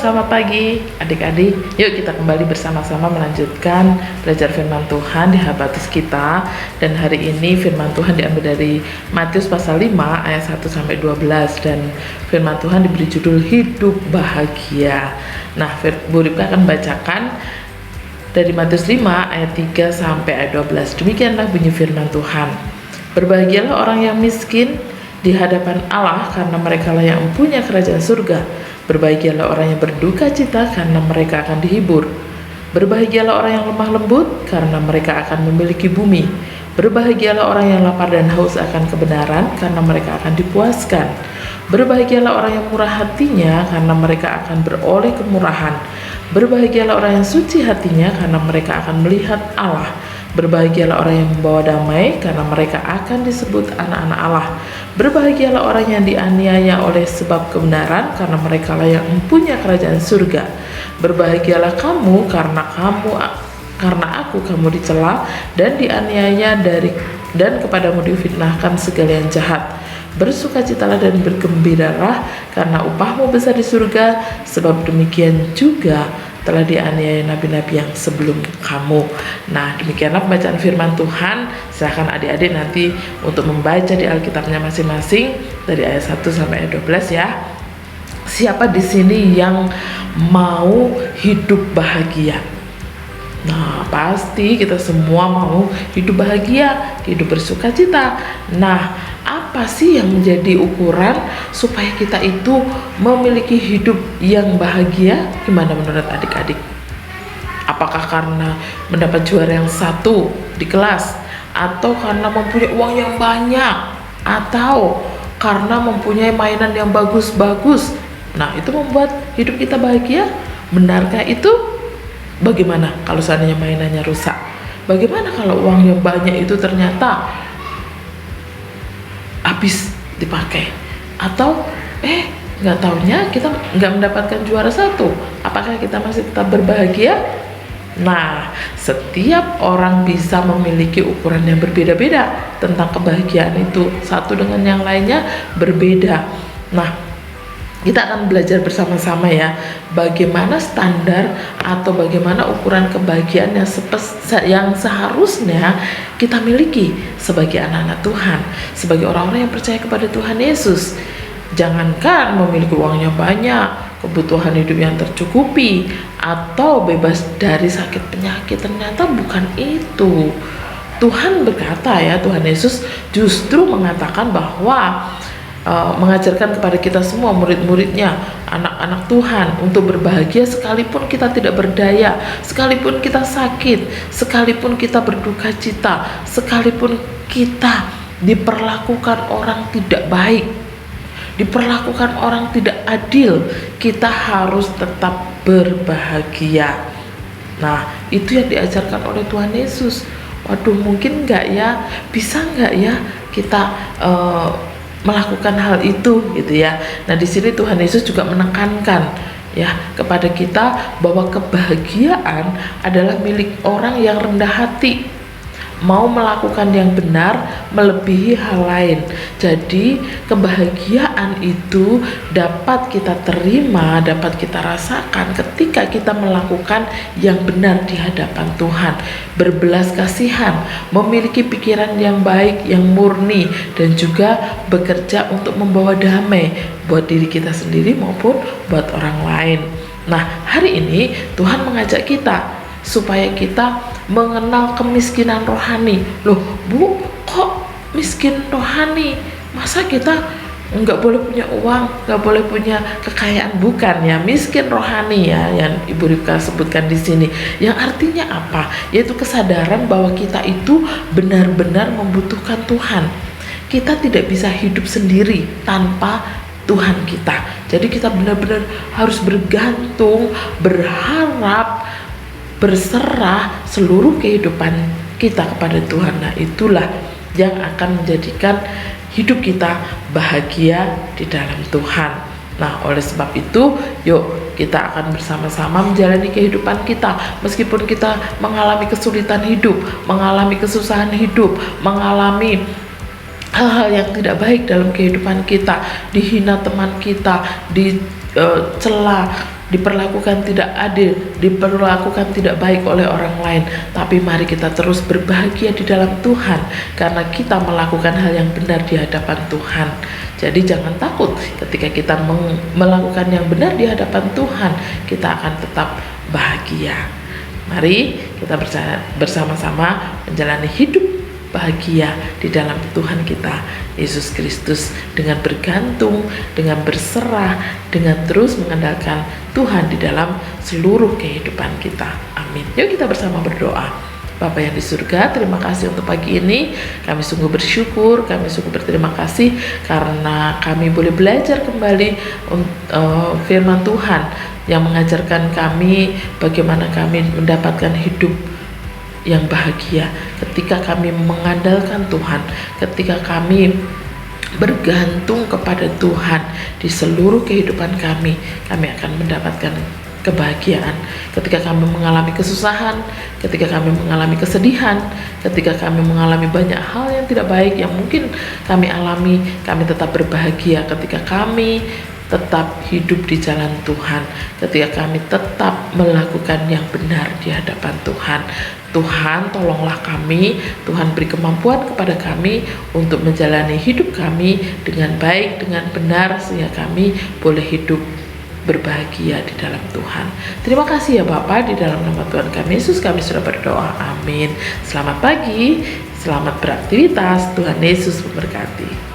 selamat pagi adik-adik. Yuk kita kembali bersama-sama melanjutkan belajar firman Tuhan di Habatus kita. Dan hari ini firman Tuhan diambil dari Matius pasal 5 ayat 1-12. Dan firman Tuhan diberi judul Hidup Bahagia. Nah, Bu Ripka akan bacakan dari Matius 5 ayat 3 sampai ayat 12. Demikianlah bunyi firman Tuhan. Berbahagialah orang yang miskin di hadapan Allah, karena merekalah yang mempunyai kerajaan surga. Berbahagialah orang yang berduka cita, karena mereka akan dihibur. Berbahagialah orang yang lemah lembut, karena mereka akan memiliki bumi. Berbahagialah orang yang lapar dan haus akan kebenaran, karena mereka akan dipuaskan. Berbahagialah orang yang murah hatinya, karena mereka akan beroleh kemurahan. Berbahagialah orang yang suci hatinya, karena mereka akan melihat Allah. Berbahagialah orang yang membawa damai, karena mereka akan disebut anak-anak Allah. Berbahagialah orang yang dianiaya oleh sebab kebenaran, karena merekalah yang mempunyai kerajaan surga. Berbahagialah kamu, karena aku kamu dicela dan dianiaya dan kepadamu difitnahkan segala yang jahat. Bersukacitalah dan bergembiralah, karena upahmu besar di surga, sebab demikian juga telah dianiaya nabi-nabi yang sebelum kamu. Nah, demikianlah pembacaan firman Tuhan. Silahkan adik-adik nanti untuk membaca di Alkitabnya masing-masing dari ayat 1 sampai ayat 12 ya. Siapa di sini yang mau hidup bahagia? Nah, pasti kita semua mau hidup bahagia, hidup bersukacita. Nah, apa sih yang menjadi ukuran supaya kita itu memiliki hidup yang bahagia? Gimana menurut adik-adik? Apakah karena mendapat juara yang satu di kelas? Atau karena mempunyai uang yang banyak? Atau karena mempunyai mainan yang bagus-bagus? Nah, itu membuat hidup kita bahagia? Benarkah itu? Bagaimana kalau seandainya mainannya rusak? Bagaimana kalau uang yang banyak itu ternyata habis dipakai? Atau nggak taunya kita nggak mendapatkan juara satu? Apakah kita masih tetap berbahagia? Nah, setiap orang bisa memiliki ukuran yang berbeda-beda tentang kebahagiaan itu. Satu dengan yang lainnya berbeda. Nah, kita akan belajar bersama-sama ya, bagaimana standar atau bagaimana ukuran kebahagiaan yang seharusnya kita miliki sebagai anak-anak Tuhan, sebagai orang-orang yang percaya kepada Tuhan Yesus. Jangankan memiliki uangnya banyak, kebutuhan hidup yang tercukupi, atau bebas dari sakit penyakit, ternyata bukan itu. Tuhan berkata ya, Tuhan Yesus justru mengatakan bahwa mengajarkan kepada kita semua murid-muridnya, anak-anak Tuhan, untuk berbahagia sekalipun kita tidak berdaya, sekalipun kita sakit, sekalipun kita berduka cita, sekalipun kita diperlakukan orang tidak baik, diperlakukan orang tidak adil, kita harus tetap berbahagia. Nah, itu yang diajarkan oleh Tuhan Yesus. Waduh, mungkin nggak ya, bisa nggak ya kita melakukan hal itu gitu ya. Nah, di sini Tuhan Yesus juga menekankan ya kepada kita bahwa kebahagiaan adalah milik orang yang rendah hati, mau melakukan yang benar melebihi hal lain. Jadi kebahagiaan itu dapat kita terima, dapat kita rasakan ketika kita melakukan yang benar di hadapan Tuhan, berbelas kasihan, memiliki pikiran yang baik, yang murni, dan juga bekerja untuk membawa damai buat diri kita sendiri maupun buat orang lain. Nah, hari ini Tuhan mengajak kita supaya kita mengenal kemiskinan rohani. Loh Bu, kok miskin rohani? Masa kita nggak boleh punya uang, nggak boleh punya kekayaan? Bukan ya, miskin rohani ya yang Ibu Ripka sebutkan di sini. Yang artinya apa? Yaitu kesadaran bahwa kita itu benar-benar membutuhkan Tuhan. Kita tidak bisa hidup sendiri tanpa Tuhan kita. Jadi kita benar-benar harus bergantung, berharap, berserah seluruh kehidupan kita kepada Tuhan. Nah, itulah yang akan menjadikan hidup kita bahagia di dalam Tuhan. Nah, oleh sebab itu, yuk kita akan bersama-sama menjalani kehidupan kita. Meskipun kita mengalami kesulitan hidup, mengalami kesusahan hidup, mengalami hal-hal yang tidak baik dalam kehidupan kita, dihina teman kita, dicela, diperlakukan tidak adil, diperlakukan tidak baik oleh orang lain, tapi mari kita terus berbahagia di dalam Tuhan karena kita melakukan hal yang benar di hadapan Tuhan. Jadi jangan takut ketika kita melakukan yang benar di hadapan Tuhan, kita akan tetap bahagia. Mari kita bersama-sama menjalani hidup bahagia di dalam Tuhan kita Yesus Kristus, dengan bergantung, dengan berserah, dengan terus mengandalkan Tuhan di dalam seluruh kehidupan kita. Amin. Yuk kita bersama berdoa. Bapa yang di surga, terima kasih untuk pagi ini. Kami sungguh bersyukur, kami sungguh berterima kasih karena kami boleh belajar kembali firman Tuhan yang mengajarkan kami bagaimana kami mendapatkan hidup yang bahagia ketika kami mengandalkan Tuhan, ketika kami bergantung kepada Tuhan di seluruh kehidupan kami akan mendapatkan kebahagiaan. Ketika kami mengalami kesusahan, ketika kami mengalami kesedihan, ketika kami mengalami banyak hal yang tidak baik yang mungkin kami alami, kami tetap berbahagia ketika kami tetap hidup di jalan Tuhan, ketika kami tetap melakukan yang benar di hadapan Tuhan. Tuhan, tolonglah kami, Tuhan beri kemampuan kepada kami untuk menjalani hidup kami dengan baik, dengan benar, sehingga kami boleh hidup berbahagia di dalam Tuhan. Terima kasih ya Bapa, di dalam nama Tuhan kami Yesus kami sudah berdoa. Amin. Selamat pagi, selamat beraktivitas, Tuhan Yesus memberkati.